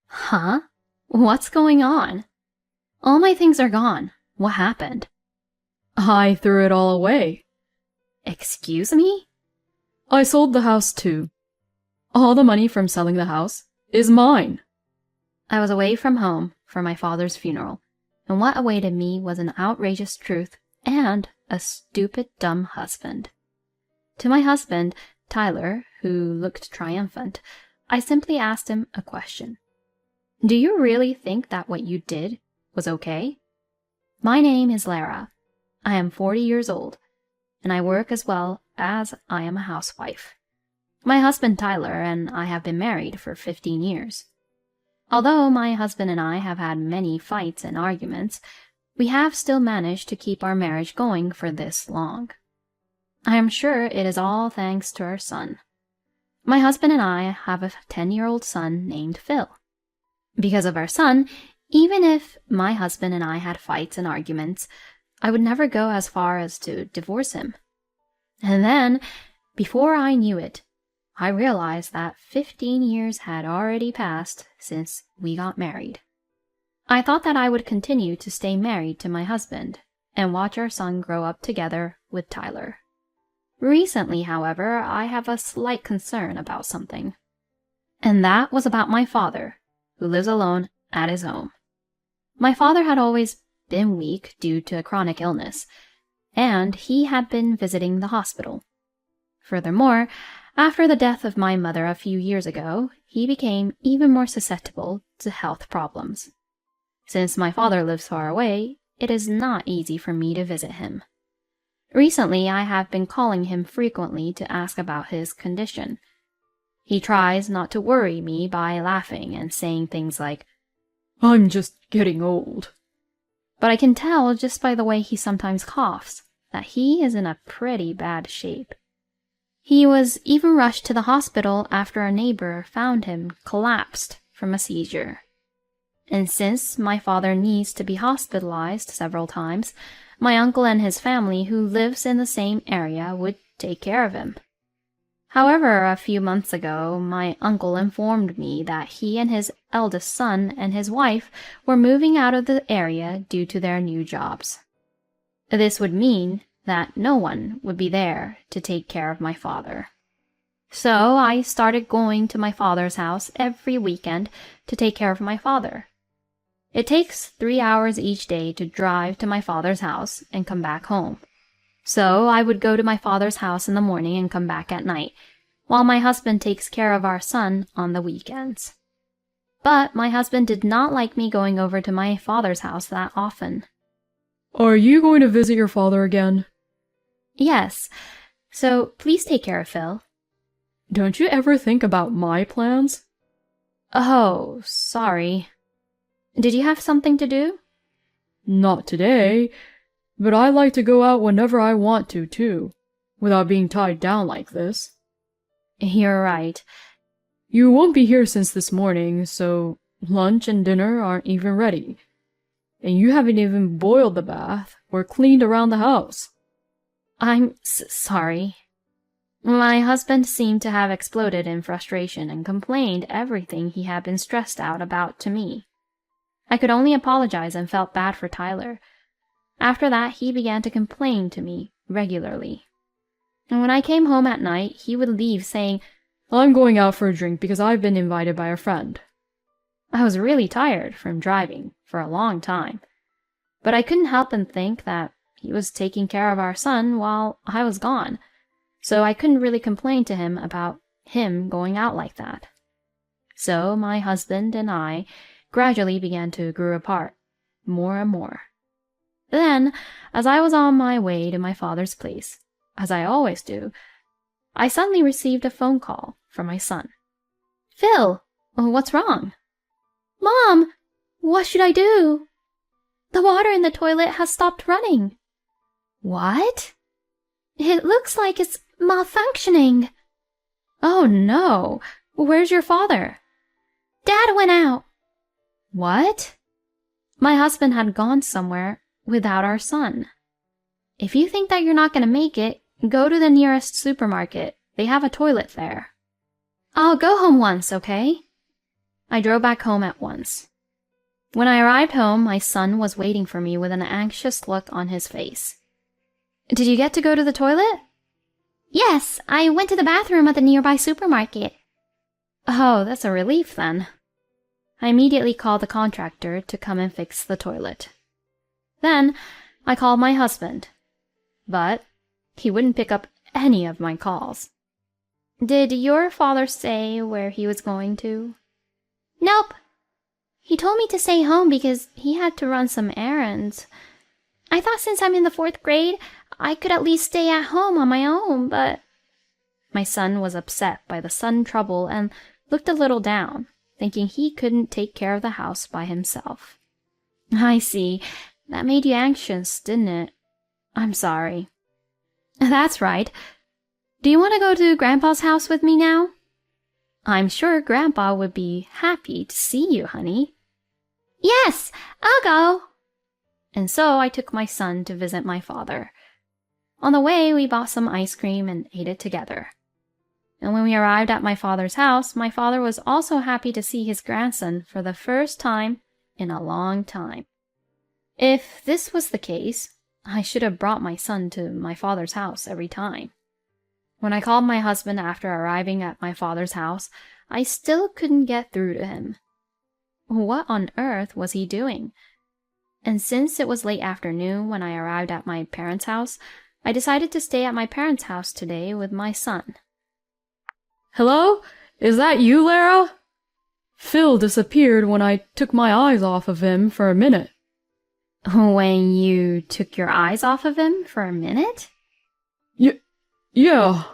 Huh? What's going on? All my things are gone. What happened? I threw it all away. Excuse me? I sold the house too. All the money from selling the house is mine. I was away from home for my father's funeral, and what awaited me was an outrageous truth and a stupid, dumb husband. To my husband, Tyler, who looked triumphant, I simply asked him a question. Do you really think that what you did was okay? My name is Lara. I am 40 years old, and I work as well as I am a housewife. My husband Tyler and I have been married for 15 years. Although my husband and I have had many fights and arguments, we have still managed to keep our marriage going for this long. I am sure it is all thanks to our son. My husband and I have a 10-year-old son named Phil. Because of our son, even if my husband and I had fights and arguments, I would never go as far as to divorce him. And then, before I knew it, I realized that 15 years had already passed since we got married. I thought that I would continue to stay married to my husband and watch our son grow up together with Tyler. Recently, however, I have a slight concern about something. And that was about my father, who lives alone at his home. My father had always been weak due to a chronic illness, and he had been visiting the hospital. Furthermore, after the death of my mother a few years ago, he became even more susceptible to health problems. Since my father lives far away, it is not easy for me to visit him. Recently, I have been calling him frequently to ask about his condition. He tries not to worry me by laughing and saying things like, I'm just getting old. But I can tell just by the way he sometimes coughs that he is in a pretty bad shape. He was even rushed to the hospital after a neighbor found him collapsed from a seizure. And since my father needs to be hospitalized several times, my uncle and his family, who lives in the same area, would take care of him. However, a few months ago, my uncle informed me that he and his eldest son and his wife were moving out of the area due to their new jobs. This would mean that no one would be there to take care of my father. So I started going to my father's house every weekend to take care of my father. It takes 3 hours each day to drive to my father's house and come back home. So I would go to my father's house in the morning and come back at night, while my husband takes care of our son on the weekends. But my husband did not like me going over to my father's house that often. Are you going to visit your father again? Yes, so please take care of Phil. Don't you ever think about my plans? Oh, sorry. Did you have something to do? Not today, but I like to go out whenever I want to, too, without being tied down like this. You're right. You won't be here since this morning, so lunch and dinner aren't even ready. And you haven't even boiled the bath or cleaned around the house. I'm sorry. My husband seemed to have exploded in frustration and complained everything he had been stressed out about to me. I could only apologize and felt bad for Tyler. After that, he began to complain to me regularly. And when I came home at night, he would leave saying, I'm going out for a drink because I've been invited by a friend. I was really tired from driving for a long time, but I couldn't help but think that he was taking care of our son while I was gone, so I couldn't really complain to him about him going out like that. So my husband and I gradually began to grow apart, more and more. Then, as I was on my way to my father's place, as I always do, I suddenly received a phone call from my son. Phil, what's wrong? Mom, what should I do? The water in the toilet has stopped running. What? It looks like it's malfunctioning. Oh no, where's your father? Dad went out. What? My husband had gone somewhere without our son. If you think that you're not going to make it, go to the nearest supermarket. They have a toilet there. I'll go home once, okay? I drove back home at once. When I arrived home, my son was waiting for me with an anxious look on his face. Did you get to go to the toilet? Yes, I went to the bathroom at the nearby supermarket. Oh, that's a relief then. I immediately called the contractor to come and fix the toilet. Then I called my husband, but he wouldn't pick up any of my calls. Did your father say where he was going to? Nope. He told me to stay home because he had to run some errands. I thought since I'm in the 4th grade, I could at least stay at home on my own, but... My son was upset by the sudden trouble and looked a little down, thinking he couldn't take care of the house by himself. I see. That made you anxious, didn't it? I'm sorry. That's right. Do you want to go to Grandpa's house with me now? I'm sure Grandpa would be happy to see you, honey. Yes, I'll go. And so I took my son to visit my father. On the way, we bought some ice cream and ate it together. And when we arrived at my father's house, my father was also happy to see his grandson for the first time in a long time. If this was the case, I should have brought my son to my father's house every time. When I called my husband after arriving at my father's house, I still couldn't get through to him. What on earth was he doing? And since it was late afternoon when I arrived at my parents' house, I decided to stay at my parents' house today with my son. Hello? Is that you, Lara? Phil disappeared when I took my eyes off of him for a minute. When you took your eyes off of him for a minute? Yeah.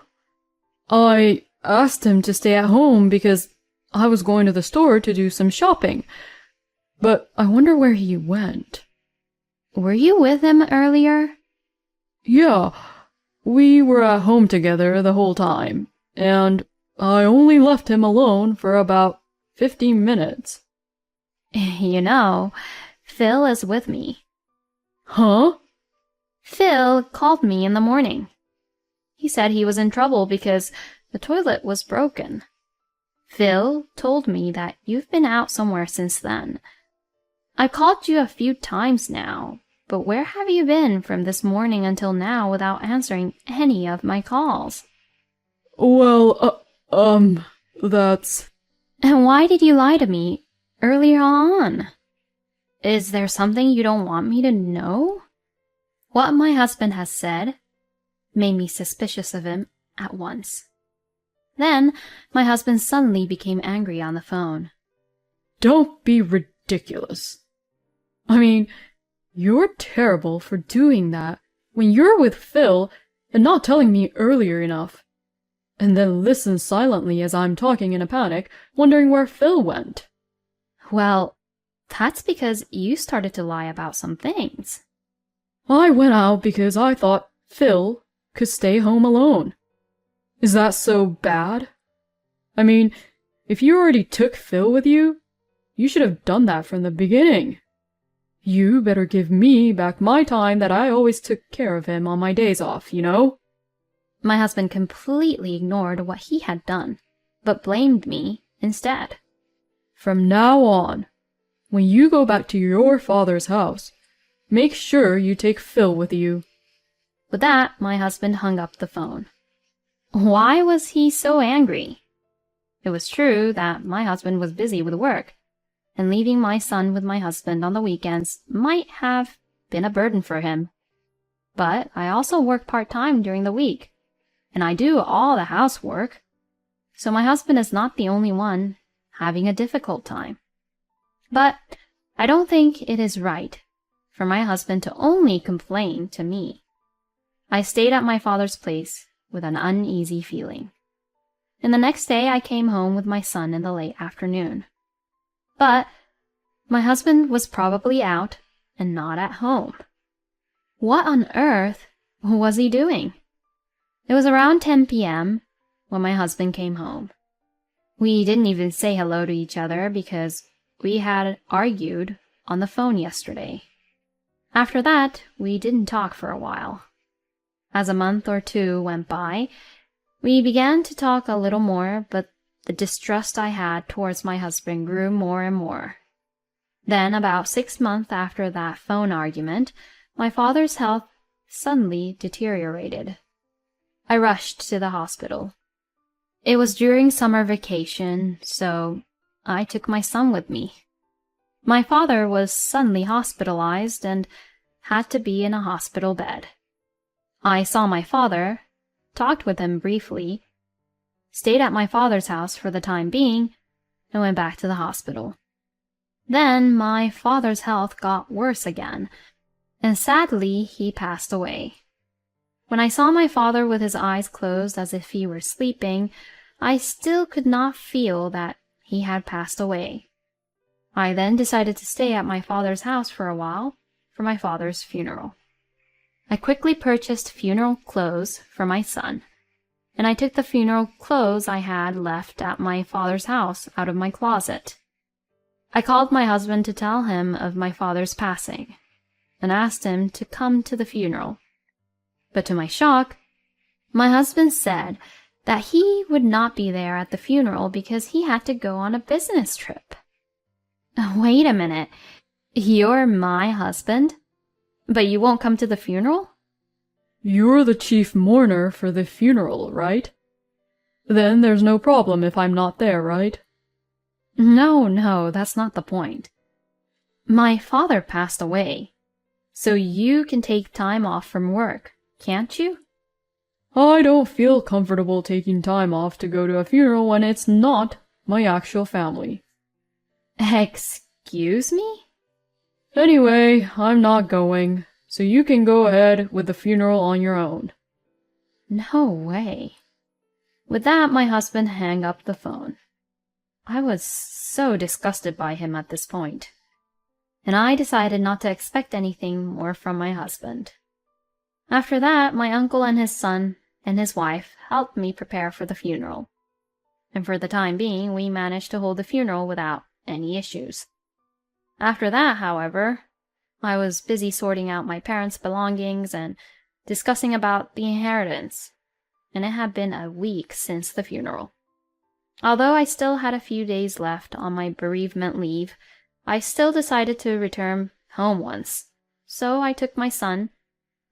I asked him to stay at home because I was going to the store to do some shopping. But I wonder where he went. Were you with him earlier? Yeah, we were at home together the whole time, and I only left him alone for about 15 minutes. You know, Phil is with me. Huh? Phil called me in the morning. He said he was in trouble because the toilet was broken. Phil told me that you've been out somewhere since then. I've called you a few times now, but where have you been from this morning until now without answering any of my calls? Well, that's... And why did you lie to me earlier on? Is there something you don't want me to know? What my husband has said made me suspicious of him at once. Then my husband suddenly became angry on the phone. Don't be ridiculous. I mean, you're terrible for doing that when you're with Phil and not telling me earlier enough. And then listen silently as I'm talking in a panic, wondering where Phil went. Well, that's because you started to lie about some things. I went out because I thought Phil could stay home alone. Is that so bad? I mean, if you already took Phil with you, you should have done that from the beginning. You better give me back my time that I always took care of him on my days off, you know? My husband completely ignored what he had done, but blamed me instead. From now on, when you go back to your father's house, make sure you take Phil with you. With that, my husband hung up the phone. Why was he so angry? It was true that my husband was busy with work, and leaving my son with my husband on the weekends might have been a burden for him. But I also work part-time during the week, and I do all the housework, so my husband is not the only one having a difficult time. But I don't think it is right for my husband to only complain to me. I stayed at my father's place with an uneasy feeling. And the next day I came home with my son in the late afternoon. But my husband was probably out and not at home. What on earth was he doing? It was around 10 p.m. when my husband came home. We didn't even say hello to each other because we had argued on the phone yesterday. After that, we didn't talk for a while. As a month or two went by, we began to talk a little more, but the distrust I had towards my husband grew more and more. Then, about 6 months after that phone argument, my father's health suddenly deteriorated. I rushed to the hospital. It was during summer vacation, so I took my son with me. My father was suddenly hospitalized and had to be in a hospital bed. I saw my father, talked with him briefly, stayed at my father's house for the time being, and went back to the hospital. Then my father's health got worse again, and sadly he passed away. When I saw my father with his eyes closed as if he were sleeping, I still could not feel that he had passed away. I then decided to stay at my father's house for a while for my father's funeral. I quickly purchased funeral clothes for my son, and I took the funeral clothes I had left at my father's house out of my closet. I called my husband to tell him of my father's passing, and asked him to come to the funeral. But to my shock, my husband said that he would not be there at the funeral because he had to go on a business trip. Wait a minute, you're my husband, but you won't come to the funeral? You're the chief mourner for the funeral, right? Then there's no problem if I'm not there, right? No, that's not the point. My father passed away, so you can take time off from work, can't you? I don't feel comfortable taking time off to go to a funeral when it's not my actual family. Excuse me? Anyway, I'm not going, so you can go ahead with the funeral on your own. No way. With that, my husband hung up the phone. I was so disgusted by him at this point, and I decided not to expect anything more from my husband. After that, my uncle and his son and his wife helped me prepare for the funeral, and for the time being, we managed to hold the funeral without any issues. After that, however, I was busy sorting out my parents' belongings and discussing about the inheritance, and it had been a week since the funeral. Although I still had a few days left on my bereavement leave, I still decided to return home once, so I took my son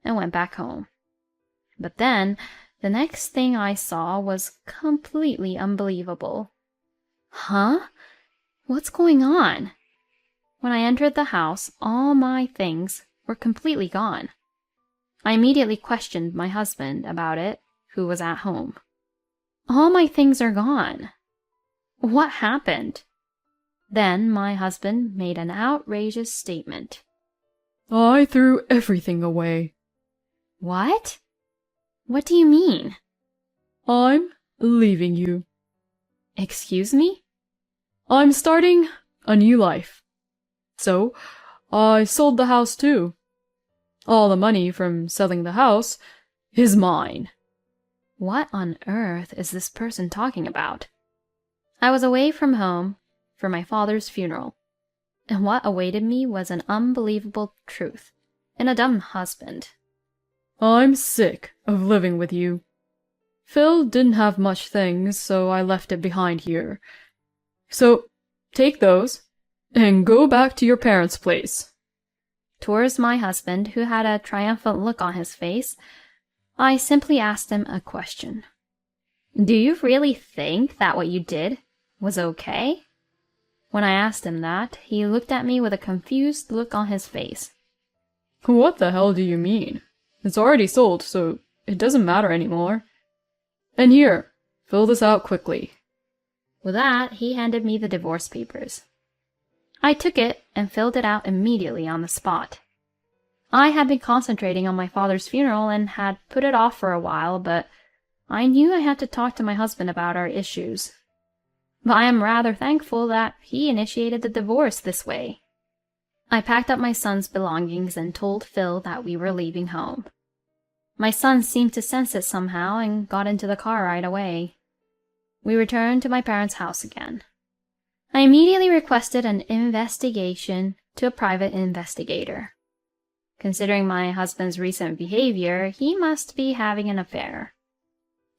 and went back home. But then, the next thing I saw was completely unbelievable. Huh? What's going on? When I entered the house, all my things were completely gone. I immediately questioned my husband about it, who was at home. All my things are gone. What happened? Then my husband made an outrageous statement. I threw everything away. What? What do you mean? I'm leaving you. Excuse me? I'm starting a new life. So, I sold the house too. All the money from selling the house is mine. What on earth is this person talking about? I was away from home for my father's funeral, and what awaited me was an unbelievable truth and a dumb husband. I'm sick of living with you. Phil didn't have much things, so I left it behind here. So, take those, and go back to your parents' place. Towards my husband, who had a triumphant look on his face, I simply asked him a question. Do you really think that what you did was okay? When I asked him that, he looked at me with a confused look on his face. What the hell do you mean? It's already sold, so it doesn't matter anymore. And here, fill this out quickly. With that, he handed me the divorce papers. I took it and filled it out immediately on the spot. I had been concentrating on my father's funeral and had put it off for a while, but I knew I had to talk to my husband about our issues. But I am rather thankful that he initiated the divorce this way. I packed up my son's belongings and told Phil that we were leaving home. My son seemed to sense it somehow and got into the car right away. We returned to my parents' house again. I immediately requested an investigation to a private investigator. Considering my husband's recent behavior, he must be having an affair.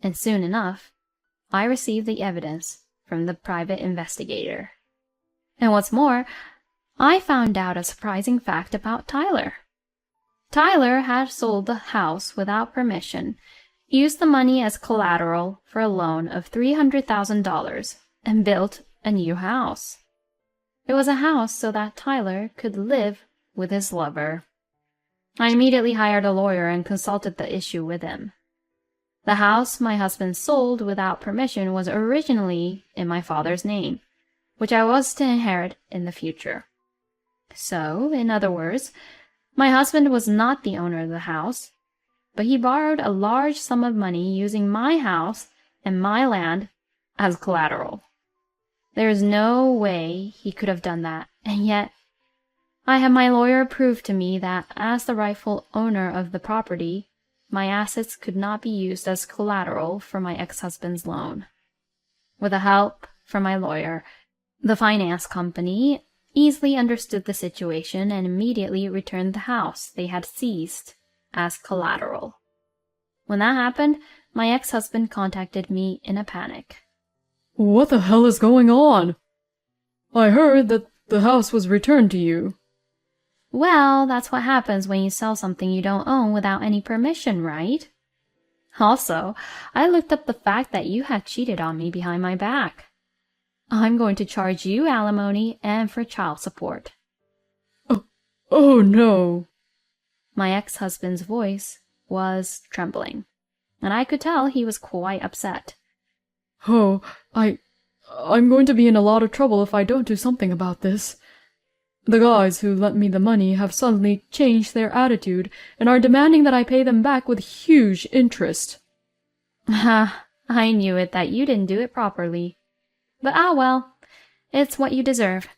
And soon enough, I received the evidence from from the private investigator. And what's more, I found out a surprising fact about Tyler. Tyler had sold the house without permission, used the money as collateral for a loan of $300,000, and built a new house. It was a house so that Tyler could live with his lover. I immediately hired a lawyer and consulted the issue with him. The house my husband sold without permission was originally in my father's name, which I was to inherit in the future. So, in other words, my husband was not the owner of the house, but he borrowed a large sum of money using my house and my land as collateral. There is no way he could have done that, and yet I had my lawyer prove to me that as the rightful owner of the property, my assets could not be used as collateral for my ex-husband's loan. With the help from my lawyer, the finance company easily understood the situation and immediately returned the house they had seized as collateral. When that happened, my ex-husband contacted me in a panic. What the hell is going on? I heard that the house was returned to you. Well, that's what happens when you sell something you don't own without any permission, right? Also, I looked up the fact that you had cheated on me behind my back. I'm going to charge you alimony and for child support. Oh no. My ex-husband's voice was trembling, and I could tell he was quite upset. Oh, I'm going to be in a lot of trouble if I don't do something about this. The guys who lent me the money have suddenly changed their attitude and are demanding that I pay them back with huge interest. Ha, I knew it that you didn't do it properly. But well, it's what you deserve.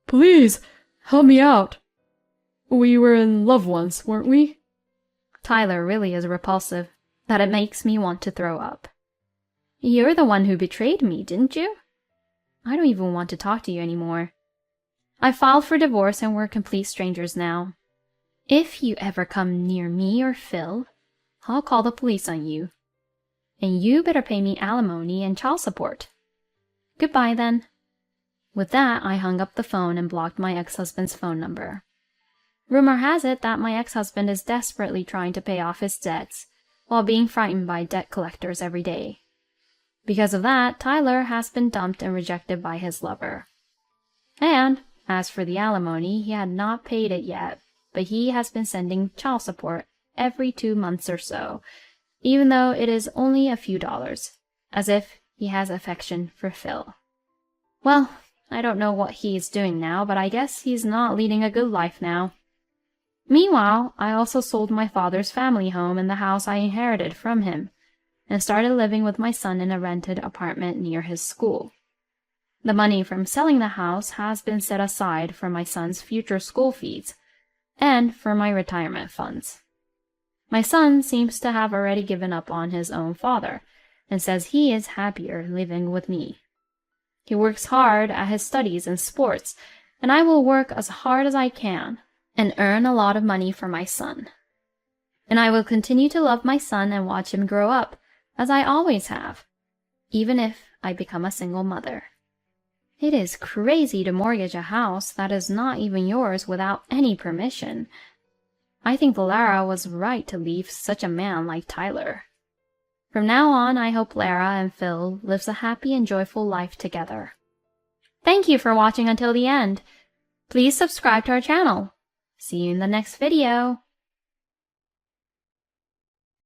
Please, help me out. We were in love once, weren't we? Tyler really is repulsive, that it makes me want to throw up. You're the one who betrayed me, didn't you? I don't even want to talk to you anymore. I filed for divorce and we're complete strangers now. If you ever come near me or Phil, I'll call the police on you. And you better pay me alimony and child support. Goodbye, then. With that, I hung up the phone and blocked my ex-husband's phone number. Rumor has it that my ex-husband is desperately trying to pay off his debts while being frightened by debt collectors every day. Because of that, Tyler has been dumped and rejected by his lover. And as for the alimony, he had not paid it yet, but he has been sending child support every 2 months or so, even though it is only a few dollars, as if he has affection for Phil. Well, I don't know what he is doing now, but I guess he's not leading a good life now. Meanwhile, I also sold my father's family home and the house I inherited from him, and started living with my son in a rented apartment near his school. The money from selling the house has been set aside for my son's future school fees and for my retirement funds. My son seems to have already given up on his own father and says he is happier living with me. He works hard at his studies and sports, and I will work as hard as I can and earn a lot of money for my son. And I will continue to love my son and watch him grow up, as I always have, even if I become a single mother. It is crazy to mortgage a house that is not even yours without any permission. I think Lara was right to leave such a man like Tyler. From now on, I hope Lara and Phil lives a happy and joyful life together. Thank you for watching until the end. Please subscribe to our channel. See you in the next video.